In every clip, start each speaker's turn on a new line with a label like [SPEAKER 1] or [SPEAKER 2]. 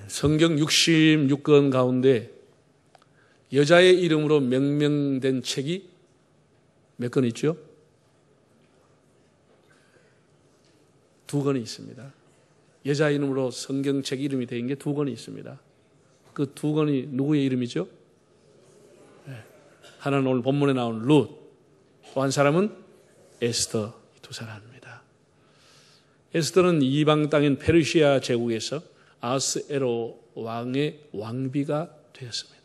[SPEAKER 1] 성경 66권 가운데 여자의 이름으로 명명된 책이 몇 권 있죠? 2권이 있습니다. 여자 이름으로 성경책 이름이 되어 있는 게 2권이 있습니다. 그 2권이 누구의 이름이죠? 하나는 오늘 본문에 나온 룻, 또 한 사람은 에스더, 이 2사람입니다. 에스더는 이방 땅인 페르시아 제국에서 아스에로 왕의 왕비가 되었습니다.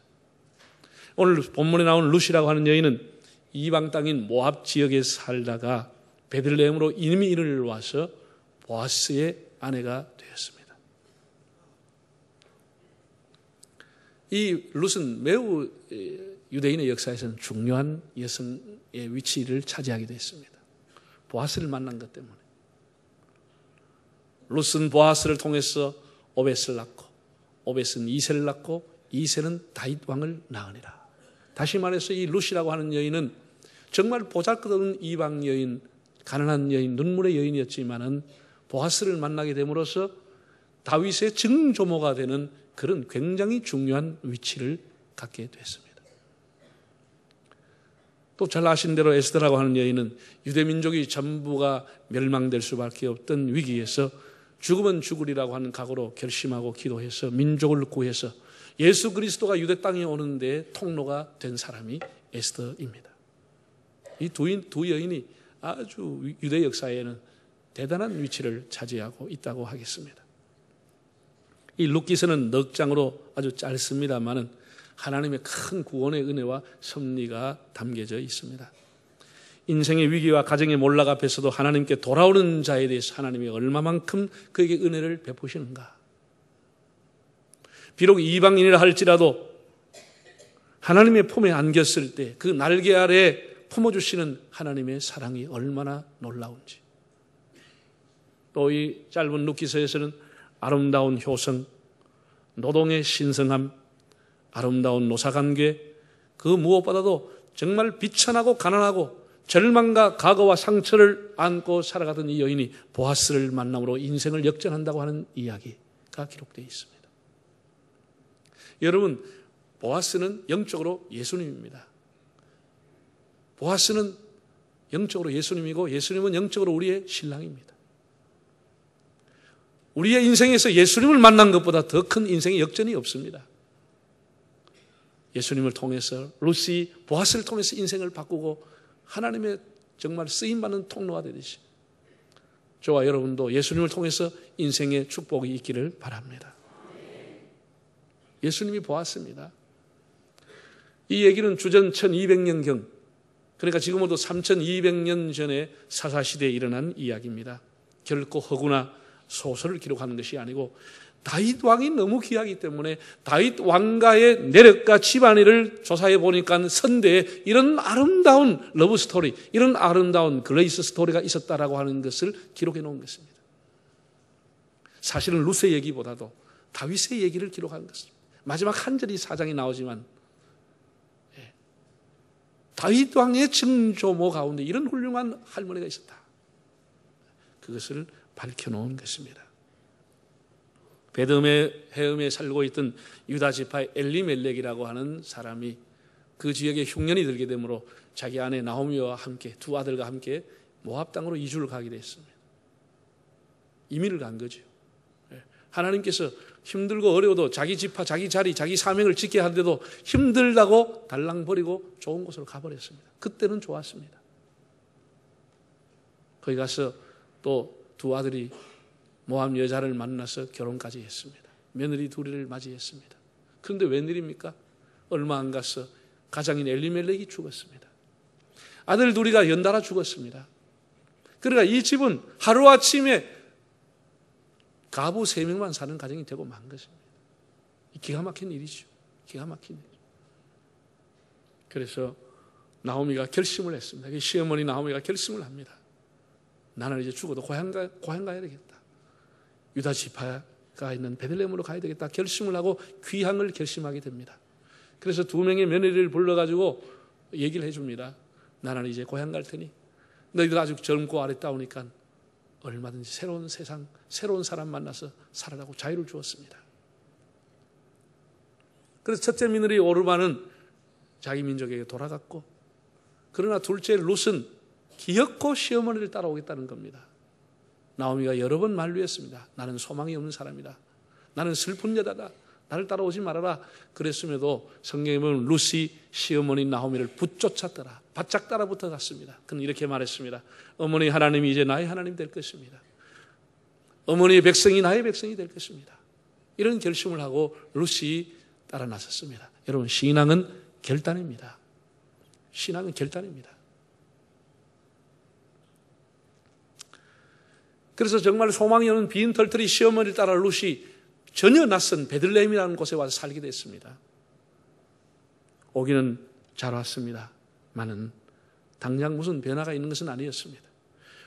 [SPEAKER 1] 오늘 본문에 나온 룻이라고 하는 여인은 이방 땅인 모압 지역에 살다가 베들레헴으로 이민을 와서 보아스의 아내가 되었습니다. 이 룻은 매우 유대인의 역사에서는 중요한 여성의 위치를 차지하게 됐습니다. 보아스를 만난 것 때문에. 룻은 보아스를 통해서 오벳을 낳고, 오벳은 이세를 낳고, 이세는 다윗 왕을 낳으니라. 다시 말해서 이 룻이라고 하는 여인은 정말 보잘것없는 이방 여인, 가난한 여인, 눈물의 여인이었지만은 보아스를 만나게 됨으로써 다윗의 증조모가 되는 그런 굉장히 중요한 위치를 갖게 됐습니다. 또 잘 아신 대로 에스더라고 하는 여인은 유대민족이 전부가 멸망될 수밖에 없던 위기에서 죽으면 죽으리라고 하는 각오로 결심하고 기도해서 민족을 구해서 예수 그리스도가 유대 땅에 오는데 통로가 된 사람이 에스더입니다. 이 두 여인이 아주 유대 역사에는 대단한 위치를 차지하고 있다고 하겠습니다. 이 룻기서는 넉 장으로 아주 짧습니다만은 하나님의 큰 구원의 은혜와 섭리가 담겨져 있습니다. 인생의 위기와 가정의 몰락 앞에서도 하나님께 돌아오는 자에 대해서 하나님이 얼마만큼 그에게 은혜를 베푸시는가. 비록 이방인이라 할지라도 하나님의 품에 안겼을 때 그 날개 아래 품어주시는 하나님의 사랑이 얼마나 놀라운지. 또 이 짧은 룻기서에서는 아름다운 효성, 노동의 신성함, 아름다운 노사관계, 그 무엇보다도 정말 비천하고 가난하고 절망과 과거와 상처를 안고 살아가던 이 여인이 보아스를 만남으로 인생을 역전한다고 하는 이야기가 기록되어 있습니다. 여러분, 보아스는 영적으로 예수님입니다. 보아스는 영적으로 예수님이고 예수님은 영적으로 우리의 신랑입니다. 우리의 인생에서 예수님을 만난 것보다 더 큰 인생의 역전이 없습니다. 예수님을 통해서 룻이 보아스를 통해서 인생을 바꾸고 하나님의 정말 쓰임받는 통로가 되듯이 저와 여러분도 예수님을 통해서 인생의 축복이 있기를 바랍니다. 예수님이 보았습니다. 이 얘기는 주전 1200년경, 그러니까 지금으로도 3200년 전에 사사시대에 일어난 이야기입니다. 결코 허구나 소설을 기록하는 것이 아니고 다윗 왕이 너무 귀하기 때문에 다윗 왕가의 내력과 집안일을 조사해 보니까 선대에 이런 아름다운 러브 스토리, 이런 아름다운 그레이스 스토리가 있었다라고 하는 것을 기록해 놓은 것입니다. 사실은 룻의 얘기보다도 다윗의 얘기를 기록한 것입니다. 마지막 한 절이 4장이 나오지만 다윗 왕의 증조모 가운데 이런 훌륭한 할머니가 있었다. 그것을 밝혀놓은 것입니다. 베드음의 해음에 살고 있던 유다 지파의 엘리멜렉이라고 하는 사람이 그 지역에 흉년이 들게 되므로 자기 아내 나오미와 함께 두 아들과 함께 모압 땅으로 이주를 가게 됐습니다. 이민을 간 거죠. 하나님께서 힘들고 어려워도 자기 지파, 자기 자리, 자기 사명을 지켜야 하는데도 힘들다고 달랑 버리고 좋은 곳으로 가버렸습니다. 그때는 좋았습니다. 거기 가서 또 두 아들이 모압 여자를 만나서 결혼까지 했습니다. 며느리 둘이를 맞이했습니다. 그런데 웬일입니까? 얼마 안 가서 가장인 엘리멜렉이 죽었습니다. 아들 둘이가 연달아 죽었습니다. 그러니까 이 집은 하루아침에 가부 3명만 사는 가정이 되고 만 것입니다. 기가 막힌 일이죠. 기가 막힌 일. 그래서 나오미가 결심을 했습니다. 시어머니 나오미가 결심을 합니다. 나는 이제 죽어도 고향 가야 되겠다. 유다 지파가 있는 베들레헴으로 가야 되겠다 결심을 하고 귀향을 결심하게 됩니다. 그래서 2명의 며느리를 불러가지고 얘기를 해줍니다. 나는 이제 고향 갈 테니 너희들 아주 젊고 아름다우니까 얼마든지 새로운 세상, 새로운 사람 만나서 살아라고 자유를 주었습니다. 그래서 첫째 며느리 오르바는 자기 민족에게 돌아갔고, 그러나 둘째 룻은 기어코 시어머니를 따라오겠다는 겁니다. 나오미가 여러 번 만류했습니다. 나는 소망이 없는 사람이다. 나는 슬픈 여자다. 나를 따라오지 말아라. 그랬음에도 성경에 보면 룻이 시어머니 나오미를 붙쫓았더라. 바짝 따라 붙어갔습니다. 그는 이렇게 말했습니다. 어머니 하나님이 이제 나의 하나님 될 것입니다. 어머니의 백성이 나의 백성이 될 것입니다. 이런 결심을 하고 룻이 따라 나섰습니다. 여러분, 신앙은 결단입니다. 신앙은 결단입니다. 그래서 정말 소망이 없는 빈털터리 시어머니를 따라 룻이 전혀 낯선 베들레헴이라는 곳에 와서 살게 됐습니다. 오기는 잘 왔습니다만은 당장 무슨 변화가 있는 것은 아니었습니다.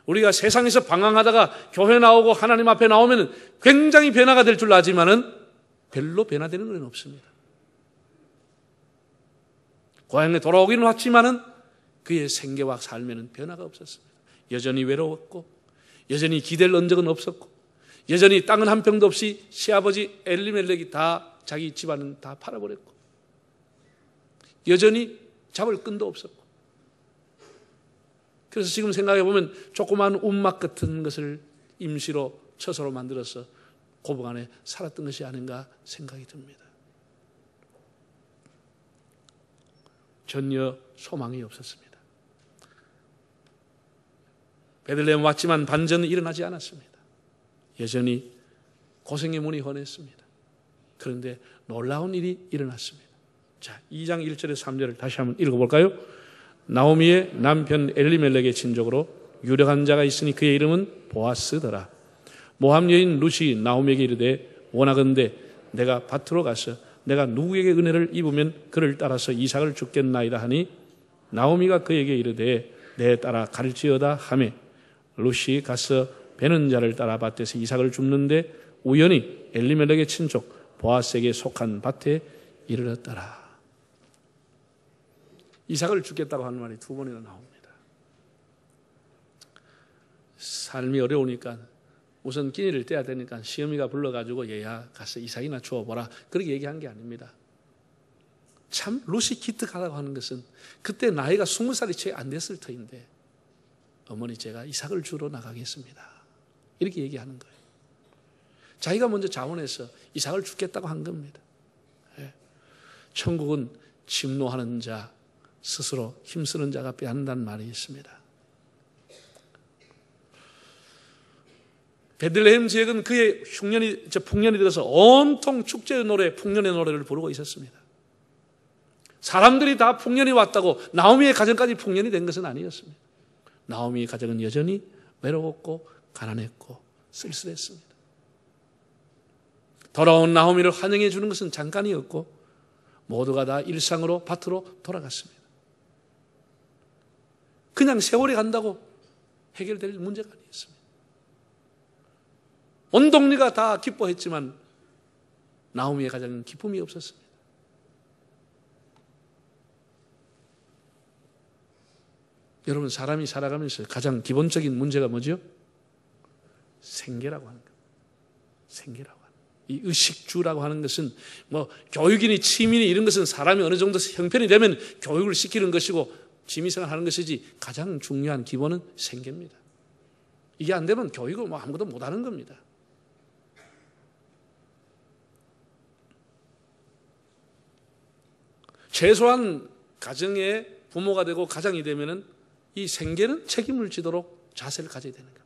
[SPEAKER 1] 우리가 세상에서 방황하다가 교회 나오고 하나님 앞에 나오면 굉장히 변화가 될 줄 아지만은 별로 변화되는 건 없습니다. 고향에 돌아오기는 왔지만은 그의 생계와 삶에는 변화가 없었습니다. 여전히 외로웠고, 여전히 기댈 언적은 없었고, 여전히 땅은 한 평도 없이 시아버지 엘리멜렉이 다 자기 집안은 다 팔아버렸고, 여전히 잡을 끈도 없었고, 그래서 지금 생각해 보면 조그마한 움막 같은 것을 임시로 처소로 만들어서 고복 안에 살았던 것이 아닌가 생각이 듭니다. 전혀 소망이 없었습니다. 베들레헴 왔지만 반전은 일어나지 않았습니다. 여전히 고생의 문이 헌했습니다. 그런데 놀라운 일이 일어났습니다. 자, 2장 1절에서 3절을 다시 한번 읽어볼까요? 나오미의 남편 엘리멜렉의 친족으로 유력한 자가 있으니 그의 이름은 보아스더라. 모함 여인 룻이 나오미에게 이르되 원하건대 내가 밭으로 가서 내가 누구에게 은혜를 입으면 그를 따라서 이삭을 줍겠나이다 하니 나오미가 그에게 이르되 내 따라 갈지어다 하매 룻이 가서 베는 자를 따라 밭에서 이삭을 줍는데 우연히 엘리멜렉의 친족 보아스에게 속한 밭에 이르렀더라. 이삭을 주겠다고 하는 말이 두 번이나 나옵니다. 삶이 어려우니까 우선 끼니를 떼야 되니까 시어미가 불러가지고 얘야 가서 이삭이나 주워보라 그렇게 얘기한 게 아닙니다. 참 룻이 기특하다고 하는 것은 그때 나이가 20살이 채 안 됐을 터인데 어머니 제가 이삭을 주러 나가겠습니다 이렇게 얘기하는 거예요. 자기가 먼저 자원해서 이삭을 주겠다고 한 겁니다. 천국은 침노하는 자, 스스로 힘쓰는 자가 빼앗는다는 말이 있습니다. 베들레헴 지역은 그의 풍년이 들어서 온통 축제의 노래, 풍년의 노래를 부르고 있었습니다. 사람들이 다 풍년이 왔다고 나오미의 가정까지 풍년이 된 것은 아니었습니다. 나오미의 가정은 여전히 외로웠고 가난했고 쓸쓸했습니다. 돌아온 나오미를 환영해 주는 것은 잠깐이었고 모두가 다 일상으로 밭으로 돌아갔습니다. 그냥 세월이 간다고 해결될 문제가 아니었습니다. 온 동네가 다 기뻐했지만 나오미의 가정은 기쁨이 없었습니다. 여러분, 사람이 살아가면서 가장 기본적인 문제가 뭐죠? 생계라고 하는 겁니다. 생계라고 하는. 이 의식주라고 하는 것은 뭐 교육이니 취미니 이런 것은 사람이 어느 정도 형편이 되면 교육을 시키는 것이고 취미생활 하는 것이지 가장 중요한 기본은 생계입니다. 이게 안 되면 교육을 뭐 아무것도 못 하는 겁니다. 최소한 가정의 부모가 되고 가장이 되면은 이 생계는 책임을 지도록 자세를 가져야 되는 겁니다.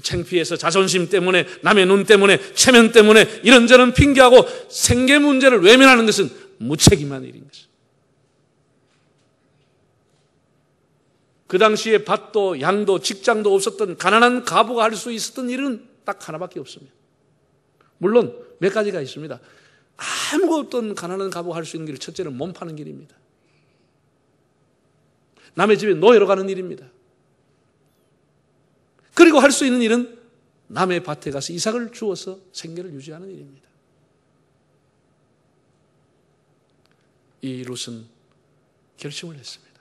[SPEAKER 1] 창피해서 자존심 때문에 남의 눈 때문에 체면 때문에 이런저런 핑계하고 생계 문제를 외면하는 것은 무책임한 일인 것입니다. 그 당시에 밭도 양도 직장도 없었던 가난한 가부가 할 수 있었던 일은 딱 하나밖에 없습니다. 물론 몇 가지가 있습니다. 아무것도 없던 가난한 가부가 할 수 있는 길, 첫째는 몸 파는 길입니다. 남의 집에 노예로 가는 일입니다. 그리고 할 수 있는 일은 남의 밭에 가서 이삭을 주어서 생계를 유지하는 일입니다. 이 룻은 결심을 했습니다.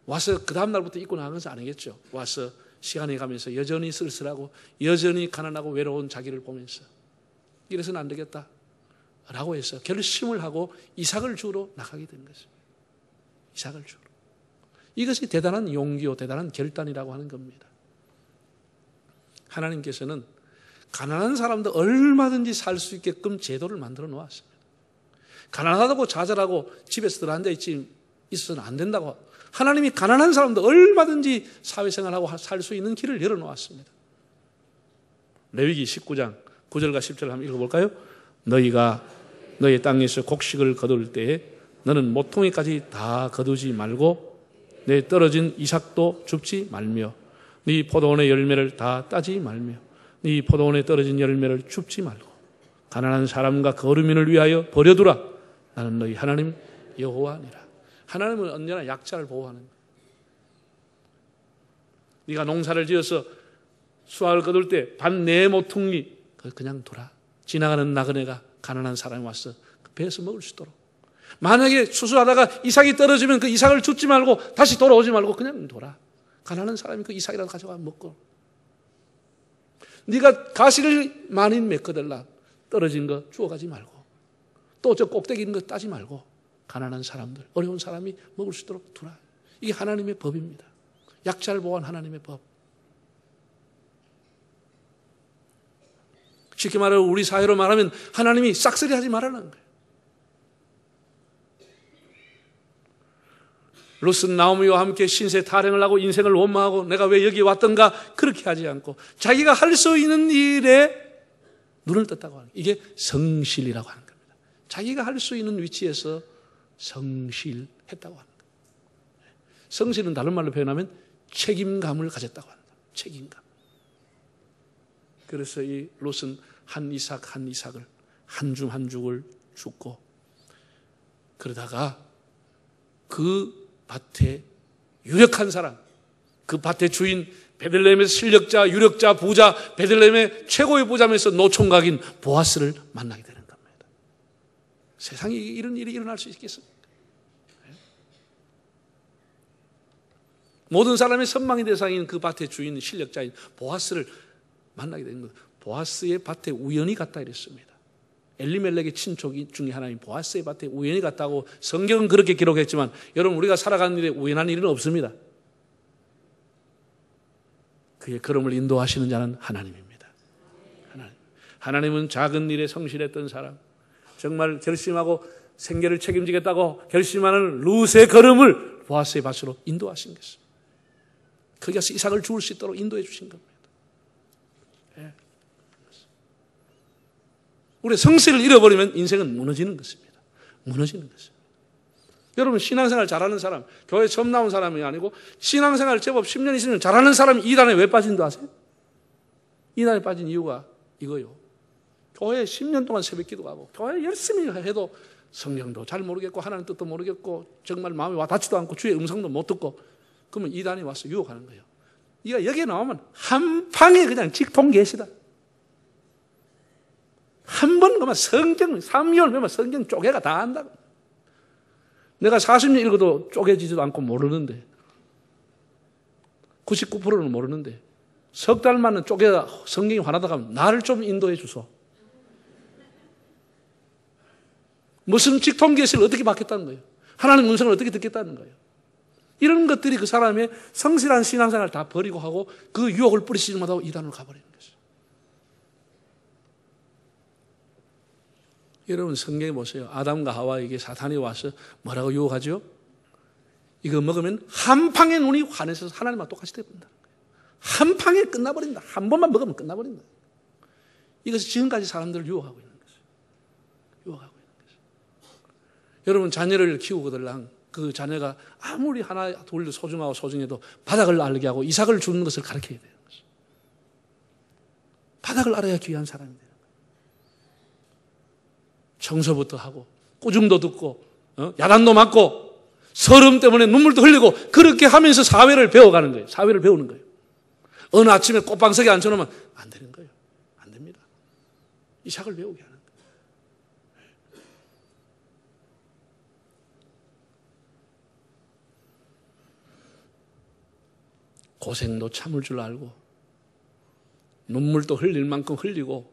[SPEAKER 1] 와서 그 다음 날부터 입고 나간 것은 아니겠죠. 와서 시간이 가면서 여전히 쓸쓸하고 여전히 가난하고 외로운 자기를 보면서 이래서는 안 되겠다 라고 해서 결심을 하고 이삭을 주러 나가게 된 것입니다. 이삭을 주러. 이것이 대단한 용기요, 대단한 결단이라고 하는 겁니다. 하나님께서는 가난한 사람도 얼마든지 살 수 있게끔 제도를 만들어 놓았습니다. 가난하다고 좌절하고 집에서 앉아 있어서는 안 된다고. 하나님이 가난한 사람도 얼마든지 사회생활하고 살 수 있는 길을 열어놓았습니다. 레위기 19장 9절과 10절 한번 읽어볼까요? 너희가 너희 땅에서 곡식을 거둘 때에 너는 모퉁이까지 다 거두지 말고 내 떨어진 이삭도 줍지 말며 네 포도원의 열매를 다 따지 말며 네 포도원에 떨어진 열매를 줍지 말고 가난한 사람과 거류민을 위하여 버려두라. 나는 너희 하나님 여호와니라. 하나님은 언제나 약자를 보호하는 거예요. 네가 농사를 지어서 수확을 거둘 때 반 네 모퉁이 그냥 둬라. 지나가는 나그네가 가난한 사람이 와서 배에서 먹을 수 있도록. 만약에 수수하다가 이삭이 떨어지면 그 이삭을 줍지 말고 다시 돌아오지 말고 그냥 둬라. 가난한 사람이 그 이삭이라도 가져가 먹고. 네가 가시를 많이 메꿔달라. 떨어진 거 주워가지 말고 또 저 꼭대기 있는 거 따지 말고 가난한 사람들, 어려운 사람이 먹을 수 있도록 두라. 이게 하나님의 법입니다. 약자를 보호한 하나님의 법. 쉽게 말하면 우리 사회로 말하면 하나님이 싹쓸이 하지 말라는 거예요. 롯은 나오미와 함께 신세 타령을 하고 인생을 원망하고 내가 왜 여기 왔던가 그렇게 하지 않고 자기가 할 수 있는 일에 눈을 떴다고 하는 거예요. 이게 성실이라고 하는 겁니다. 자기가 할 수 있는 위치에서 성실했다고 하는 거예요. 성실은 다른 말로 표현하면 책임감을 가졌다고 하는 거예요. 책임감. 그래서 이 롯은 한 이삭을 한 줌 한 죽을 줍고 그러다가 그 밭에 유력한 사람, 그 밭의 주인 베들레헴의 실력자, 유력자, 부자, 베들레헴의 최고의 부자면서 노총각인 보아스를 만나게 되는 겁니다. 세상에 이런 일이 일어날 수 있겠습니까? 모든 사람의 선망의 대상인 그 밭의 주인, 실력자인 보아스를 만나게 되는 거예요. 보아스의 밭에 우연히 갔다 이랬습니다. 엘리멜렉의 친족 중에 하나인 보아스의 밭에 우연히 갔다고 성경은 그렇게 기록했지만 여러분 우리가 살아가는 일에 우연한 일은 없습니다. 그의 걸음을 인도하시는 자는 하나님입니다. 하나님은 작은 일에 성실했던 사람, 정말 결심하고 생계를 책임지겠다고 결심하는 룻의 걸음을 보아스의 밭으로 인도하신 것입니다. 거기 가서 이삭을 주울 수 있도록 인도해 주신 겁니다. 우리 성실을 잃어버리면 인생은 무너지는 것입니다. 무너지는 것입니다. 여러분 신앙생활 잘하는 사람, 교회 처음 나온 사람이 아니고 신앙생활 제법 10년 있으면 잘하는 사람이 이단에 왜 빠진다 아세요? 이단에 빠진 이유가 이거요. 교회 10년 동안 새벽 기도하고 교회 열심히 해도 성경도 잘 모르겠고 하나님 뜻도 모르겠고 정말 마음이 와 닿지도 않고 주의 음성도 못 듣고 그러면 이단이 와서 유혹하는 거예요. 네가 여기에 나오면 한 방에 그냥 직통 계시다. 한 번 그만 성경 3개월 그만 성경 쪼개가 다 한다고. 내가 40년 읽어도 쪼개지지도 않고 모르는데 99%는 모르는데 석 달만은 쪼개다 성경이 화나다가 하면 나를 좀 인도해 주소. 무슨 직통 계시를 어떻게 받겠다는 거예요? 하나님 음성을 어떻게 듣겠다는 거예요? 이런 것들이 그 사람의 성실한 신앙생활을 다 버리고 하고 그 유혹을 뿌리치지 못하고 이단으로 가버리는 것이죠. 여러분 성경에 보세요. 아담과 하와에게 사탄이 와서 뭐라고 유혹하죠? 이거 먹으면 한 방에 눈이 환해서 하나님과 똑같이 되어버린다는 거예요. 한 방에 끝나버린다. 한 번만 먹으면 끝나버린다. 이것이 지금까지 사람들을 유혹하고 있는 것이에요. 유혹하고 있는 것이에요. 여러분 자녀를 키우거들랑 그 자녀가 아무리 하나 둘 소중하고 소중해도 바닥을 알게 하고 이삭을 주는 것을 가르쳐야 되는 것이에요. 바닥을 알아야 귀한 사람이 돼요. 청소부터 하고 꾸중도 듣고 야단도 맞고 서름 때문에 눈물도 흘리고 그렇게 하면서 사회를 배워가는 거예요. 사회를 배우는 거예요. 어느 아침에 꽃방석에 앉혀놓으면 안 되는 거예요. 안 됩니다. 이삭을 배우게 하는 거예요. 고생도 참을 줄 알고 눈물도 흘릴 만큼 흘리고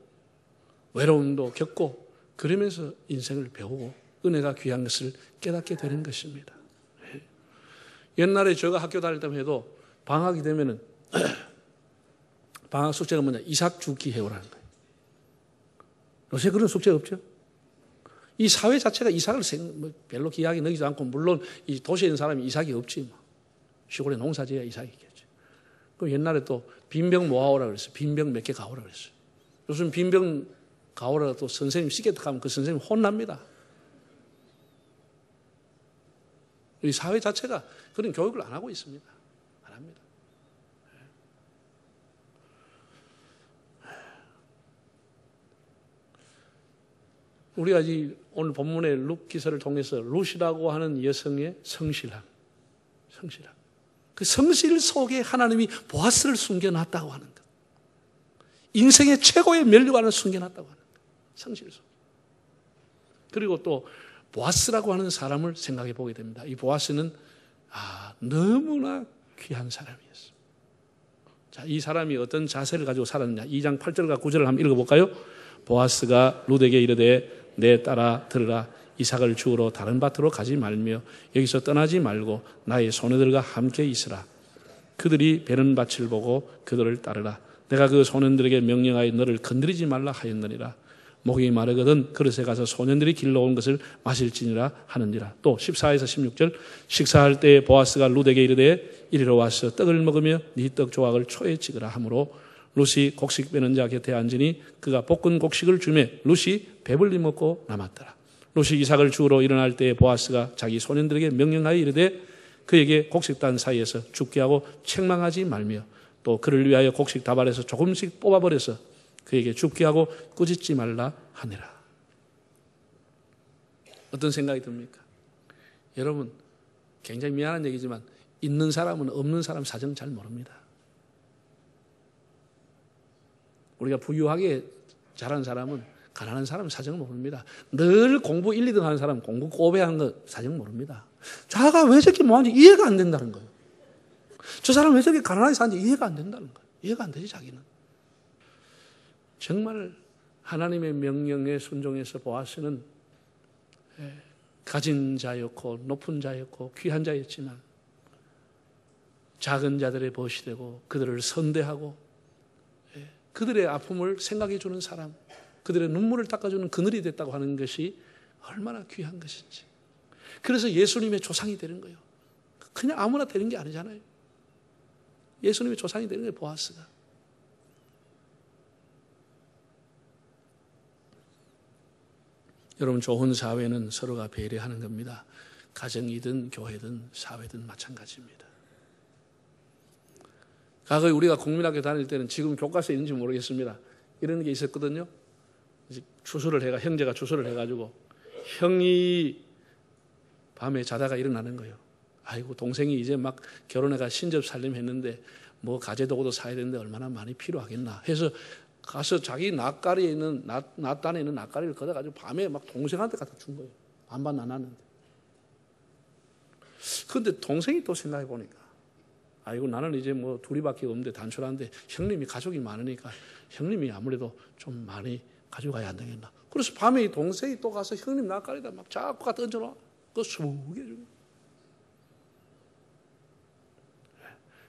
[SPEAKER 1] 외로움도 겪고 그러면서 인생을 배우고 은혜가 귀한 것을 깨닫게 되는 것입니다. 옛날에 제가 학교 다닐 때만 해도 방학이 되면은 방학 숙제가 뭐냐? 이삭 죽기 해오라는 거예요. 요새 그런 숙제 없죠? 이 사회 자체가 이삭을 별로 귀하게 여기지 않고, 물론 이 도시에 있는 사람이 이삭이 없지. 뭐. 시골에 농사 지어야 이삭이 있겠죠. 그럼 옛날에 또 빈병 모아오라 그랬어요. 빈병 몇 개 가오라 그랬어요. 요즘 빈병 가오라 또 선생님 시켰다 하면 그 선생님 혼납니다. 이 사회 자체가 그런 교육을 안 하고 있습니다. 안 합니다. 우리가 오늘 본문의 룻 기사를 통해서 룻이라고 하는 여성의 성실함. 그 성실 속에 하나님이 보아스를 숨겨놨다고 하는 것. 인생의 최고의 면류관을 숨겨놨다고 하는 것. 성실 속. 그리고 또 보아스라고 하는 사람을 생각해 보게 됩니다. 이 보아스는 너무나 귀한 사람이었습니다. 자, 이 사람이 어떤 자세를 가지고 살았느냐. 2장 8절과 9절을 한번 읽어볼까요? 보아스가 룻에게 이르되 내 딸아 들으라. 이삭을 주우러 다른 밭으로 가지 말며 여기서 떠나지 말고 나의 소녀들과 함께 있으라. 그들이 베는 밭을 보고 그들을 따르라. 내가 그 소년들에게 명령하여 너를 건드리지 말라 하였느니라. 목이 마르거든 그릇에 가서 소년들이 길러온 것을 마실지니라 하느니라. 또 14에서 16절 식사할 때에 보아스가 룻에게 이르되 이리로 와서 떡을 먹으며 네 떡 조각을 초에 찍으라 하므로 룻이 곡식 빼는 자 곁에 앉으니 그가 볶은 곡식을 주매 룻이 배불리 먹고 남았더라. 룻이 이삭을 주우러 일어날 때에 보아스가 자기 소년들에게 명령하여 이르되 그에게 곡식 단 사이에서 죽게 하고 책망하지 말며 또 그를 위하여 곡식 다발에서 조금씩 뽑아버려서 그에게 죽게 하고 꾸짖지 말라 하니라. 어떤 생각이 듭니까? 여러분, 굉장히 미안한 얘기지만 있는 사람은 없는 사람 사정 잘 모릅니다. 우리가 부유하게 자란 사람은 가난한 사람 사정 모릅니다. 늘 공부 1, 2등 하는 사람은 공부 꼬배하는 거 사정 모릅니다. 자가 왜 저렇게 뭐하는지 이해가 안 된다는 거예요. 저 사람 왜 저렇게 가난하게 사는지 이해가 안 된다는 거예요. 이해가 안 되지 자기는. 정말 하나님의 명령에 순종해서 보아스는 가진 자였고 높은 자였고 귀한 자였지만 작은 자들의 벗이 되고 그들을 선대하고 그들의 아픔을 생각해 주는 사람, 그들의 눈물을 닦아주는 그늘이 됐다고 하는 것이 얼마나 귀한 것인지. 그래서 예수님의 조상이 되는 거예요. 그냥 아무나 되는 게 아니잖아요. 예수님의 조상이 되는 거예요, 보아스가. 여러분, 좋은 사회는 서로가 배려하는 겁니다. 가정이든 교회든 사회든 마찬가지입니다. 과거에 우리가 국민학교 다닐 때는 지금 교과서에 있는지 모르겠습니다. 이런 게 있었거든요. 형제가 주소를 해가지고 형이 밤에 자다가 일어나는 거예요. 아이고, 동생이 이제 막 결혼해가 신접 살림했는데 뭐 가재도구도 사야 되는데 얼마나 많이 필요하겠나 해서 가서 자기 낫가리에 있는 낫단에 있는 낫가리를 걷어가지고 밤에 막 동생한테 갖다 준 거예요. 반반 안 하는데. 그런데 동생이 또 생각해 보니까 아이고, 나는 이제 뭐 둘이밖에 없는데 단촐한데 형님이 가족이 많으니까 형님이 아무래도 좀 많이 가져가야 안 되겠나. 그래서 밤에 이 동생이 또 가서 형님 낫가리에다 막 자꾸 갖다 얹어놔. 그거 수북해 주고.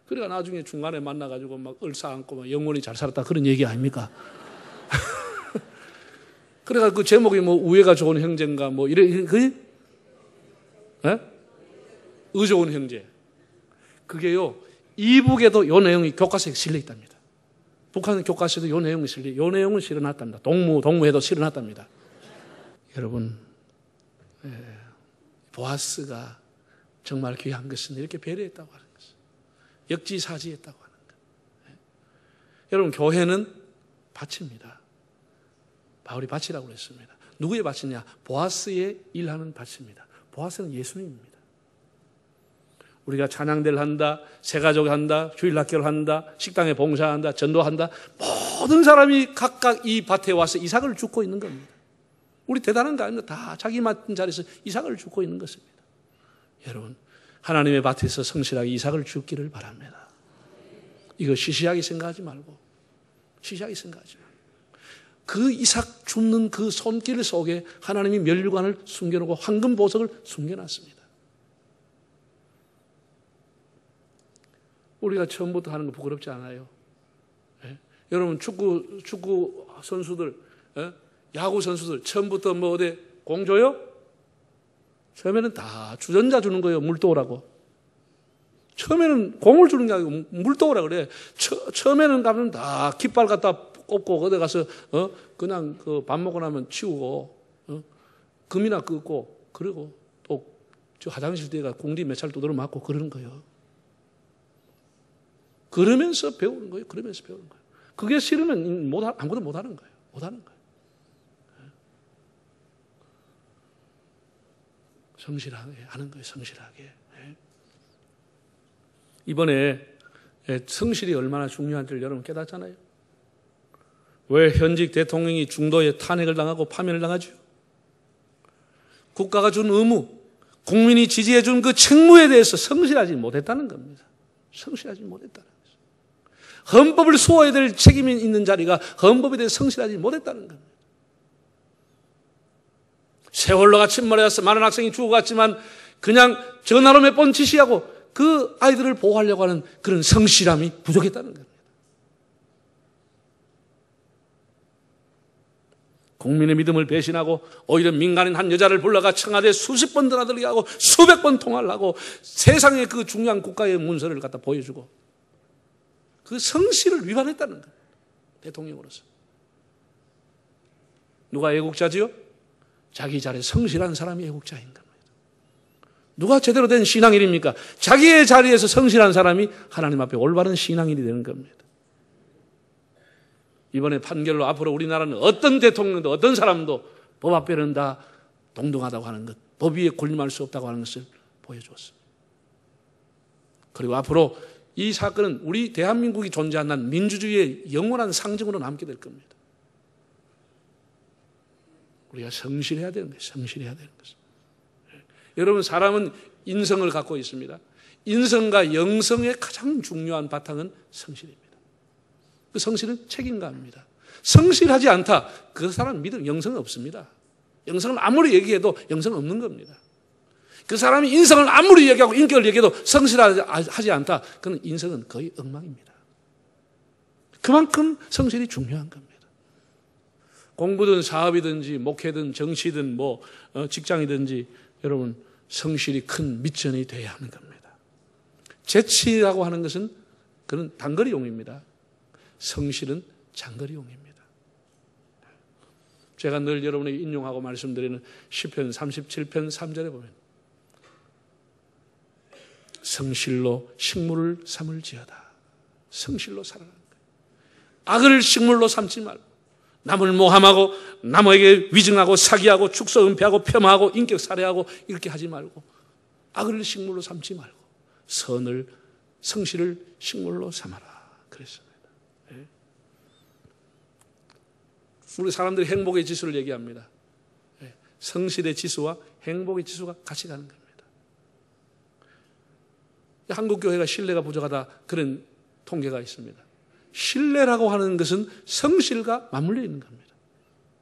[SPEAKER 1] 그러니까 나중에 중간에 만나가지고 막 얼싸안고 막 영원히 잘 살았다 그런 얘기 아닙니까? 그러니까 그 제목이 뭐 우애가 좋은 형제인가 뭐 그게 의좋은 형제. 그게요, 이북에도 이 내용이 교과서에 실려 있답니다. 북한 교과서에도 이 내용이 이 내용은 실어놨답니다. 동무회도 실어놨답니다. 여러분, 보아스가 정말 귀한 것은 이렇게 배려했다고 하는 것입니다. 역지사지했다고 하는 것. 여러분, 교회는 밭입니다. 바울이 밭이라고 그랬습니다. 누구의 밭이냐? 보아스의 일하는 밭입니다. 보아스는 예수님입니다. 우리가 찬양대를 한다, 새가족 한다, 주일학교를 한다, 식당에 봉사한다, 전도한다, 모든 사람이 각각 이 밭에 와서 이삭을 줍고 있는 겁니다. 우리 대단한 거 아닙니다. 다 자기 맡은 자리에서 이삭을 줍고 있는 것입니다. 여러분, 하나님의 밭에서 성실하게 이삭을 줍기를 바랍니다. 이거 시시하게 생각하지 말고, 그 이삭 줍는 그 손길 속에 하나님이 면류관을 숨겨놓고 황금 보석을 숨겨놨습니다. 우리가 처음부터 하는 거 부끄럽지 않아요. 예? 여러분 축구 선수들, 예? 야구 선수들 처음부터 뭐 어디 공 줘요? 처음에는 다 주전자 주는 거예요. 물 떠오라고. 처음에는 공을 주는 게 아니고 물 떠오라 그래. 처음에는 가면 다 깃발 갖다 꽂고 어디 가서 그냥 그 밥 먹고 나면 치우고 금이나 끄고 그리고 또 저 화장실 뒤에가 공디 몇 차를 두드려 맞고 그러는 거예요. 그러면서 배우는 거예요. 그러면서 배우는 거예요. 그게 싫으면 아무것도 못 하는 거예요. 못 하는 거예요. 성실하게 하는 거예요. 성실하게. 이번에 성실이 얼마나 중요한지를 여러분 깨닫잖아요. 왜 현직 대통령이 중도에 탄핵을 당하고 파면을 당하죠? 국가가 준 의무, 국민이 지지해 준 그 책무에 대해서 성실하지 못했다는 겁니다. 성실하지 못했다는 거죠. 헌법을 수호해야 될 책임이 있는 자리가 헌법에 대해 성실하지 못했다는 겁니다. 세월호가 침몰해서 많은 학생이 죽어갔지만 그냥 전화로 몇 번 지시하고 그 아이들을 보호하려고 하는 그런 성실함이 부족했다는 겁니다. 국민의 믿음을 배신하고 오히려 민간인 한 여자를 불러가 청와대에 수십 번 드나들게 하고 수백 번 통화를 하고 세상의 그 중요한 국가의 문서를 갖다 보여주고 그 성실을 위반했다는 거예요. 대통령으로서. 누가 애국자지요? 자기 자리에 성실한 사람이 애국자인 겁니다. 누가 제대로 된 신앙인입니까? 자기의 자리에서 성실한 사람이 하나님 앞에 올바른 신앙인이 되는 겁니다. 이번에 판결로 앞으로 우리나라는 어떤 대통령도 어떤 사람도 법 앞에는 다 동등하다고 하는 것, 법 위에 군림할 수 없다고 하는 것을 보여주었습니다. 그리고 앞으로 이 사건은 우리 대한민국이 존재한 한 민주주의의 영원한 상징으로 남게 될 겁니다. 우리가 성실해야 되는 거예요. 성실해야 되는 것입니다. 여러분, 사람은 인성을 갖고 있습니다. 인성과 영성의 가장 중요한 바탕은 성실입니다. 그 성실은 책임감입니다. 성실하지 않다. 그 사람 믿음, 영성은 없습니다. 영성은 아무리 얘기해도 영성은 없는 겁니다. 그 사람이 인성을 아무리 얘기하고 인격을 얘기해도 성실하지 않다. 그는 인성은 거의 엉망입니다. 그만큼 성실이 중요한 겁니다. 공부든 사업이든지 목회든 정치든 직장이든지 여러분 성실이 큰 밑전이 돼야 하는 겁니다. 재치라고 하는 것은 그는 단거리용입니다. 성실은 장거리용입니다. 제가 늘 여러분에게 인용하고 말씀드리는 시편 37편 3절에 보면 성실로 식물을 삼을지어다. 성실로 살아가는 거예요. 악을 식물로 삼지 말고 남을 모함하고 남에게 위증하고 사기하고 축소 은폐하고 폄하하고 인격 살해하고 이렇게 하지 말고 악을 식물로 삼지 말고 성실을 식물로 삼아라. 그랬습니다. 우리 사람들이 행복의 지수를 얘기합니다. 성실의 지수와 행복의 지수가 같이 가는 겁니다. 한국 교회가 신뢰가 부족하다 그런 통계가 있습니다. 신뢰라고 하는 것은 성실과 맞물려 있는 겁니다.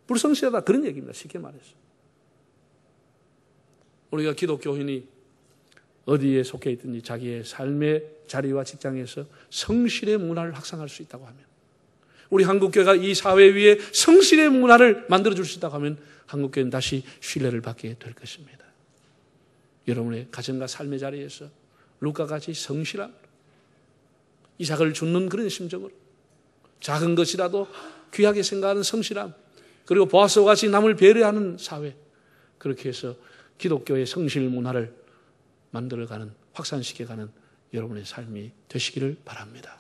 [SPEAKER 1] 불성실하다 그런 얘기입니다. 쉽게 말해서. 우리가 기독교인이 어디에 속해 있든지 자기의 삶의 자리와 직장에서 성실의 문화를 확산할 수 있다고 하면 우리 한국교회가 이 사회 위에 성실의 문화를 만들어줄 수 있다고 하면 한국교회는 다시 신뢰를 받게 될 것입니다. 여러분의 가정과 삶의 자리에서 루카같이 성실함, 이삭을 줍는 그런 심정으로 작은 것이라도 귀하게 생각하는 성실함, 그리고 보아스와 같이 남을 배려하는 사회, 그렇게 해서 기독교의 성실 문화를 만들어가는, 확산시켜가는 여러분의 삶이 되시기를 바랍니다.